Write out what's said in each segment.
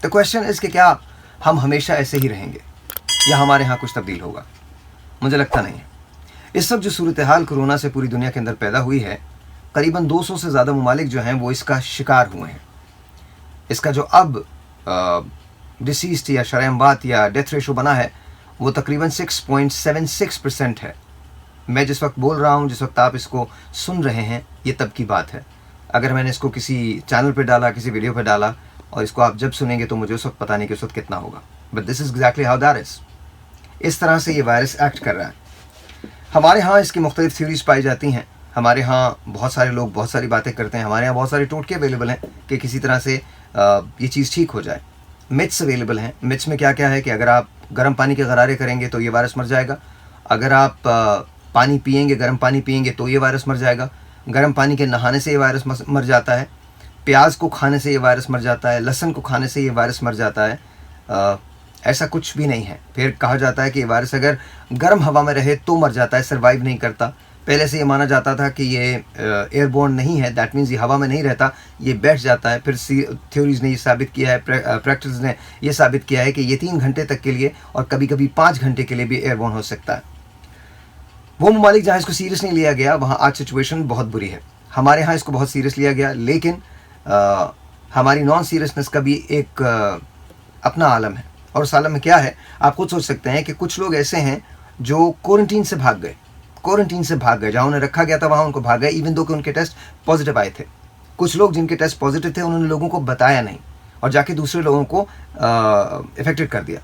The question is कि क्या हम हमेशा ऐसे ही रहेंगे या हमारे यहाँ कुछ तब्दील होगा? मुझे लगता नहीं है। इस वक्त जो सूरत हाल कोरोना से पूरी दुनिया के अंदर पैदा हुई है, करीबन 200 से ज़्यादा ममालिक जो हैं वो इसका शिकार हुए हैं। इसका जो अब डिसीज़ या शरह-ए-अमवात या डेथ रेशो बना है वो तकरीबन 6.76% है। मैं जिस वक्त बोल रहा हूँ, जिस वक्त आप इसको सुन रहे हैं, ये तब की बात है। अगर मैंने इसको किसी चैनल पे डाला, किसी वीडियो पे डाला और इसको आप जब सुनेंगे तो मुझे उस वक्त पता नहीं कि उस वक्त कितना होगा। But this is exactly how that is. इस तरह से ये वायरस एक्ट कर रहा है। हमारे यहाँ इसकी मुख्तलिफ थ्योरीज पाई जाती हैं। हमारे यहाँ बहुत सारे लोग बहुत सारी बातें करते हैं। हमारे यहाँ बहुत सारे टोटके अवेलेबल हैं कि किसी तरह से ये चीज़ ठीक हो जाए। मिथ्स अवेलेबल हैं। मिथ्स में क्या क्या है कि अगर आप गर्म पानी के गरारे करेंगे तो ये वायरस मर जाएगा। अगर आप पानी पिएंगे, गर्म पानी पिएंगे तो ये वायरस मर जाएगा। गर्म पानी के नहाने से ये वायरस मर जाता है। प्याज को खाने से ये वायरस मर जाता है। लहसुन को खाने से ये वायरस मर जाता है। ऐसा कुछ भी नहीं है। फिर कहा जाता है कि ये वायरस अगर गर्म हवा में रहे तो मर जाता है, सर्वाइव नहीं करता। पहले से ये माना जाता था कि ये एयरबोर्न नहीं है, दैट मीन्स ये हवा में नहीं रहता, ये बैठ जाता है। फिर थ्योरीज ने ये साबित किया है, प्रैक्टिस ने ये साबित किया है कि ये 3 घंटे तक के लिए और कभी कभी 5 घंटे के लिए भी एयरबोर्न हो सकता है। वो ममालिक जहाँ इसको सीरियस नहीं लिया गया वहाँ आज सिचुएशन बहुत बुरी है। हमारे यहाँ इसको बहुत सीरियस लिया गया, लेकिन हमारी नॉन सीरियसनेस का भी एक अपना आलम है। और उस आलम में क्या है आप खुद सोच सकते हैं कि कुछ लोग ऐसे हैं जो क्वारंटीन से भाग गए, जहाँ उन्हें रखा गया था वहाँ उनको भाग गए, इवन दो कि उनके टेस्ट पॉजिटिव आए थे। कुछ लोग जिनके टेस्ट पॉजिटिव थे उन्होंने लोगों को बताया नहीं और जाके दूसरे लोगों को इफेक्टेड कर दिया।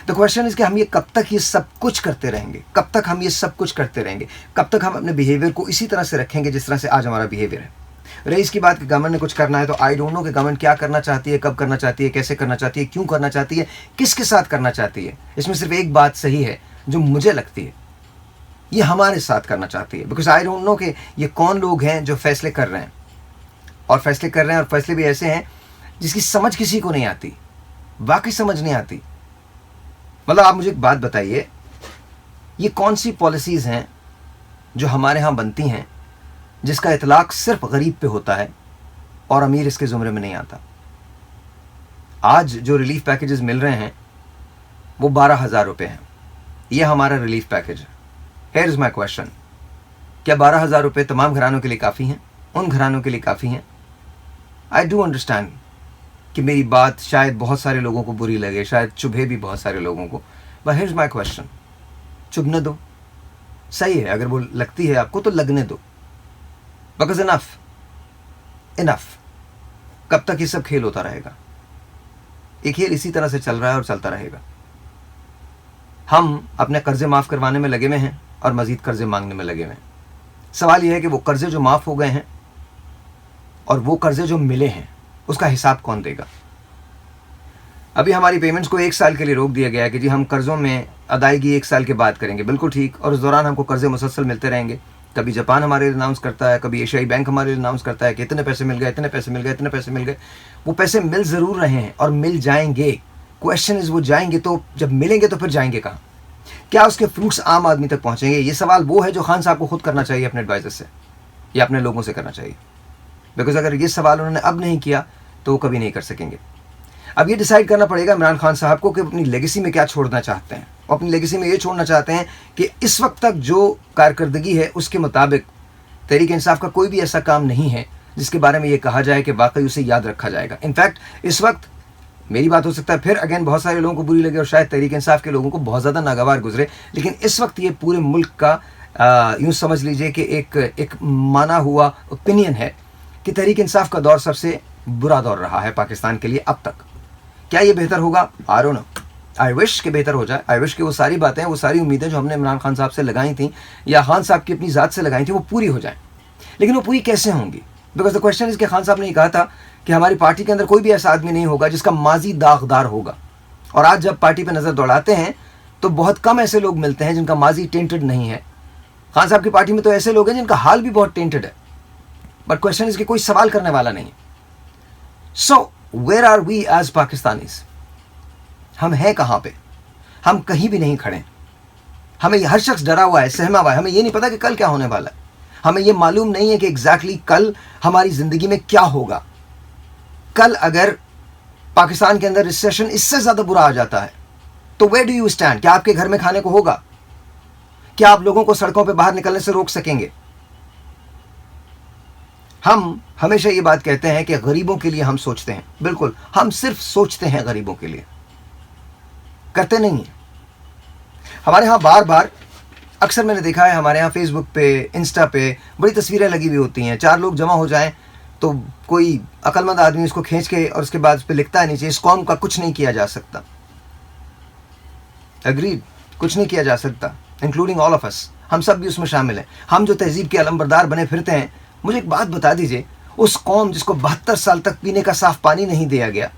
द क्वेश्चन इज़ कि हम ये कब तक ये सब कुछ करते रहेंगे? कब तक हम ये सब कुछ करते रहेंगे? कब तक हम अपने बिहेवियर को इसी तरह से रखेंगे जिस तरह से आज हमारा बिहेवियर है? रही इसकी बात कि गवर्नमेंट ने कुछ करना है तो आई डोंट नो कि गवर्नमेंट क्या करना चाहती है, कब करना चाहती है, कैसे करना चाहती है, क्यों करना चाहती है, किसके साथ करना चाहती है। इसमें सिर्फ एक बात सही है जो मुझे लगती है, ये हमारे साथ करना चाहती है। बिकॉज आई डोंट नो कि ये कौन लोग हैं जो फैसले कर रहे हैं और फैसले भी ऐसे हैं जिसकी समझ किसी को नहीं आती, वाकई समझ नहीं आती। मतलब आप मुझे एक बात बताइए, ये कौन सी पॉलिसीज़ हैं जो हमारे यहाँ बनती हैं जिसका इतलाक सिर्फ गरीब पे होता है और अमीर इसके ज़ुमरे में नहीं आता? आज जो रिलीफ पैकेजेस मिल रहे हैं वो 12,000 रुपये हैं। ये हमारा रिलीफ पैकेज है। हियर इज़ माई क्वेश्चन, क्या 12,000 रुपये तमाम घरानों के लिए काफ़ी हैं? उन घरानों के लिए काफ़ी हैं? आई डू अंडरस्टैंड कि मेरी बात शायद बहुत सारे लोगों को बुरी लगे, शायद चुभे भी बहुत सारे लोगों को, but here is my question, चुभने दो, सही है। अगर वो लगती है आपको तो लगने दो, बिकॉज इनफ। कब तक ये सब खेल होता रहेगा? ये खेल इसी तरह से चल रहा है और चलता रहेगा। हम अपने कर्जे माफ़ करवाने में लगे हुए हैं और मज़ीद कर्जे मांगने में लगे हुए हैं। सवाल यह है कि वो कर्जे जो माफ़ हो गए हैं और वो कर्जे जो मिले हैं उसका हिसाब कौन देगा? अभी हमारी पेमेंट्स को 1 साल के लिए रोक दिया गया है कि जी हम कर्ज़ों में अदायगी 1 साल के बाद करेंगे। बिल्कुल ठीक। और उस दौरान हमको कर्जे मुसलसल मिलते रहेंगे। कभी जापान हमारे लिए अनाउंस करता है, कभी एशियाई बैंक हमारे लिए अनाउंस करता है कि इतने पैसे मिल गए, इतने पैसे मिल गए, इतने पैसे मिल गए। वो पैसे मिल ज़रूर रहे हैं और मिल जाएंगे। क्वेश्चन इज़ वो जाएंगे तो जब मिलेंगे तो फिर जाएंगे कहाँ? क्या उसके फ्रूट्स आम आदमी तक पहुँचेंगे? ये सवाल वो है जो खान साहब को खुद करना चाहिए अपने एडवाइज़र से या अपने लोगों से करना चाहिए। बिकॉज अगर ये सवाल उन्होंने अब नहीं किया तो वो कभी नहीं कर सकेंगे। अब ये डिसाइड करना पड़ेगा इमरान खान साहब को कि अपनी लेगेसी में क्या छोड़ना चाहते हैं। और अपनी लेगेसी में ये छोड़ना चाहते हैं कि इस वक्त तक जो कारकर्दगी है उसके मुताबिक तहरीक इंसाफ का कोई भी ऐसा काम नहीं है जिसके बारे में ये कहा जाए कि वाकई उसे याद रखा जाएगा। इनफैक्ट इस वक्त मेरी बात हो सकता है फिर अगेन बहुत सारे लोगों को बुरी लगे और शायद तहरीक इंसाफ के लोगों को बहुत ज़्यादा नागवार गुजरे, लेकिन इस वक्त ये पूरे मुल्क का यूँ समझ लीजिए कि एक माना हुआ ओपिनियन है कि तहरीक इंसाफ का दौर सबसे बुरा दौर रहा है पाकिस्तान के लिए अब तक। क्या ये बेहतर होगा? I don't know. I wish के बेहतर हो जाए। आई विश कि वो सारी बातें, वो सारी उम्मीदें जो हमने इमरान खान साहब से लगाई थी या खान साहब की अपनी ज़ात से लगाई थी वो पूरी हो जाएं। लेकिन वो पूरी कैसे होंगी? बिकॉज द क्वेश्चन इज़ कि खान साहब ने कहा था कि हमारी पार्टी के अंदर कोई भी ऐसा आदमी नहीं होगा जिसका माजी दागदार होगा। और आज जब पार्टी पर नज़र दौड़ाते हैं तो बहुत कम ऐसे लोग मिलते हैं जिनका माजी टेंटेड नहीं है। खान साहब की पार्टी में तो ऐसे लोग हैं जिनका हाल भी बहुत टेंटेड है, बट क्वेश्चन इज़ कि कोई सवाल करने वाला नहीं है। So where are we as Pakistanis? हम हैं कहाँ पे? हम कहीं भी नहीं खड़े। हमें हर शख्स डरा हुआ है, सहमा हुआ है। हमें ये नहीं पता कि कल क्या होने वाला है। हमें ये मालूम नहीं है कि एग्जैक्टली कल हमारी ज़िंदगी में क्या होगा। कल अगर पाकिस्तान के अंदर रिसेशन इससे ज़्यादा बुरा आ जाता है, तो वेयर डू यू स्टैंड? क्या आपके घर में खाने को होगा? क्या आप लोगों को सड़कों पे बाहर निकलने से रोक सकेंगे? हम हमेशा ये बात कहते हैं कि गरीबों के लिए हम सोचते हैं। बिल्कुल, हम सिर्फ सोचते हैं गरीबों के लिए, करते नहीं हैं। हमारे यहाँ बार बार अक्सर मैंने देखा है, हमारे यहाँ फेसबुक पे, इंस्टा पे बड़ी तस्वीरें लगी हुई होती हैं। 4 लोग जमा हो जाएं तो कोई अक्लमंद आदमी उसको खींच के और उसके बाद उस पर लिखता है नीचे, इस कौम का कुछ नहीं किया जा सकता। अग्रीड, कुछ नहीं किया जा सकता, इंक्लूडिंग ऑल ऑफ अस। हम सब भी उसमें शामिल हैं। हम जो तहजीब के अलंबरदार बने फिरते हैं। मुझे एक बात बता दीजिए, उस कौम जिसको 72 साल तक पीने का साफ पानी नहीं दिया गया,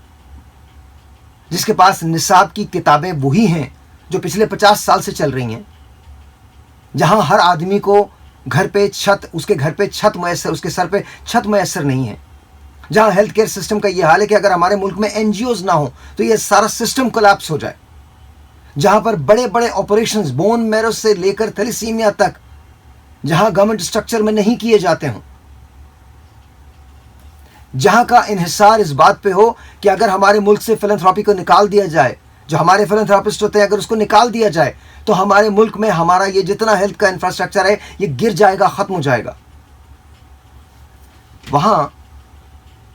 जिसके पास निसाब की किताबें वही हैं जो पिछले 50 साल से चल रही हैं, जहां हर आदमी को घर पे छत, उसके घर पे छत मैसर, उसके सर पे छत मैसर नहीं है, जहां हेल्थ केयर सिस्टम का यह हाल है कि अगर हमारे मुल्क में एनजीओज ना हो तो यह सारा सिस्टम कोलैप्स हो जाए, जहां पर बड़े बड़े ऑपरेशंस बोन मैरो से लेकर थैलेसीमिया तक जहां गवर्नमेंट स्ट्रक्चर में नहीं किए जाते हों, जहां का इन्हिसार इस बात पे हो कि अगर हमारे मुल्क से फिलैंथ्रोपी को निकाल दिया जाए, जो हमारे फिलैंथ्रोपिस्ट होते हैं, अगर उसको निकाल दिया जाए तो हमारे मुल्क में हमारा ये जितना हेल्थ का इंफ्रास्ट्रक्चर है ये गिर जाएगा, खत्म हो जाएगा। वहां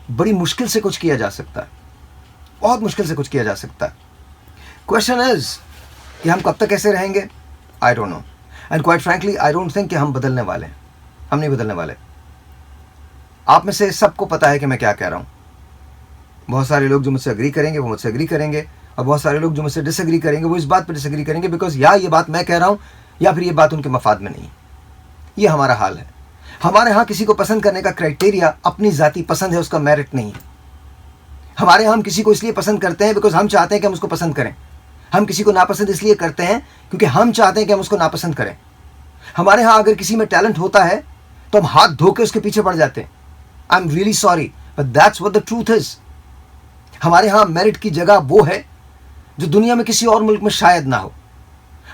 बड़ी मुश्किल से कुछ किया जा सकता है, बहुत मुश्किल से कुछ किया जा सकता है। क्वेश्चन इज कि हम कब तक ऐसे रहेंगे? I don't know, and quite frankly I don't think कि हम बदलने वाले हैं। हम नहीं बदलने वाले। आप में से सबको पता है कि मैं क्या कह रहा हूं। बहुत सारे लोग जो मुझसे एग्री करेंगे वो मुझसे एग्री करेंगे, और बहुत सारे लोग जो मुझसे डिसएग्री करेंगे वो इस बात पर डिसएग्री करेंगे बिकॉज या ये बात मैं कह रहा हूं या फिर ये बात उनके मफाद में नहीं है। ये हमारा हाल है। हमारे यहाँ किसी को पसंद करने का क्राइटेरिया अपनी जाती पसंद है, उसका मेरिट नहीं है। हमारे यहाँ हम किसी को इसलिए पसंद करते हैं बिकॉज हम चाहते हैं कि हम उसको पसंद करें। हम किसी को नापसंद इसलिए करते हैं क्योंकि हम चाहते हैं कि हम उसको नापसंद करें। हमारे यहाँ अगर किसी में टैलेंट होता है तो हम हाथ धो के उसके पीछे पड़ जाते हैं। I am really sorry but that's what the truth is. हमारे यहाँ मेरिट की जगह वो है जो दुनिया में किसी और मुल्क में शायद ना हो।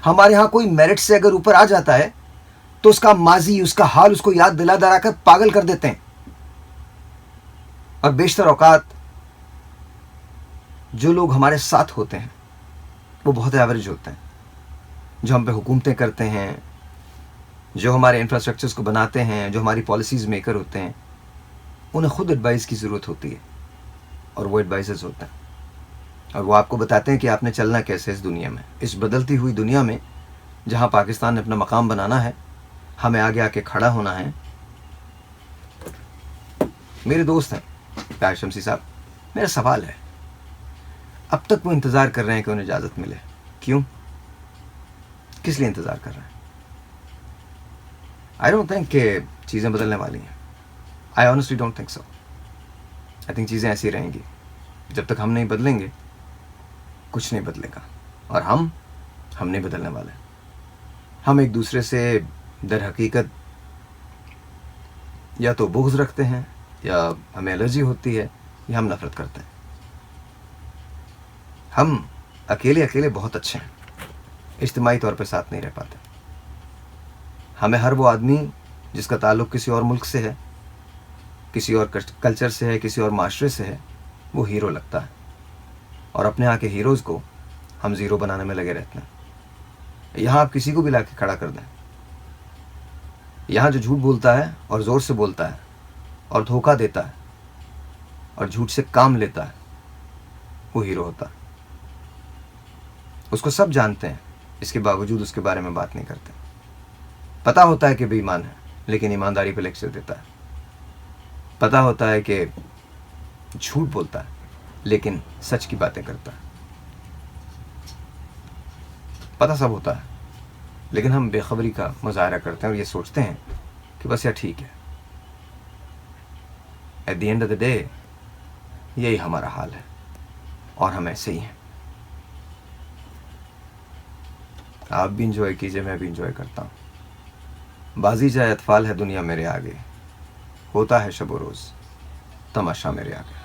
हमारे यहाँ कोई मेरिट से अगर ऊपर आ जाता है तो उसका माजी, उसका हाल उसको याद दिला कर पागल कर देते हैं। और बेशतर औकात जो लोग हमारे साथ होते हैं वो बहुत एवरेज होते हैं, जो हम पे हुकूमतें करते हैं, जो हमारे इंफ्रास्ट्रक्चर्स को बनाते हैं, जो हमारी पॉलिसीज़ मेकर होते हैं। उन्हें खुद एडवाइस की ज़रूरत होती है और वो एडवाइजर्स होते हैं, और वो आपको बताते हैं कि आपने चलना कैसे इस दुनिया में, इस बदलती हुई दुनिया में जहाँ पाकिस्तान ने अपना मकाम बनाना है। हमें आगे आके खड़ा होना है। मेरे दोस्त हैं प्यार शमसी साहब, मेरा सवाल है, अब तक वो इंतज़ार कर रहे हैं कि उन्हें इजाज़त मिले, क्यों, किस लिए इंतज़ार कर रहे हैं? आई डोंट थिंक कि चीज़ें बदलने वाली हैं। I honestly don't think so. I think चीज़ें ऐसी रहेंगी। जब तक हम नहीं बदलेंगे कुछ नहीं बदलेगा, और हम नहीं बदलने वाले। हम एक दूसरे से दर हकीकत या तो बुग़्ज़ रखते हैं, या हमें एलर्जी होती है, या हम नफ़रत करते हैं। हम अकेले अकेले बहुत अच्छे हैं, इज्तिमाई तौर पे साथ नहीं रह पाते। हमें हर वो आदमी जिसका ताल्लुक़ किसी और मुल्क से है, किसी और कल्चर से है, किसी और माशरे से है, वो हीरो लगता है, और अपने यहाँ के हीरोज़ को हम ज़ीरो बनाने में लगे रहते हैं। यहाँ आप किसी को भी ला के खड़ा कर दें, यहाँ जो झूठ बोलता है और ज़ोर से बोलता है और धोखा देता है और झूठ से काम लेता है, वो हीरो होता है। उसको सब जानते हैं, इसके बावजूद उसके बारे में बात नहीं करते। पता होता है कि बेईमान है लेकिन ईमानदारी पे लेक्चर देता है। पता होता है कि झूठ बोलता है लेकिन सच की बातें करता है। पता सब होता है लेकिन हम बेखबरी का मुजाहरा करते हैं और ये सोचते हैं कि बस यार ठीक है। At the end of the day यही हमारा हाल है और हम ऐसे ही हैं। आप भी इंजॉय कीजिए, मैं भी इंजॉय करता हूँ। बाजी जाए अतफाल है दुनिया मेरे आगे, होता है शब रोज़ तमाशा मेरे आगे।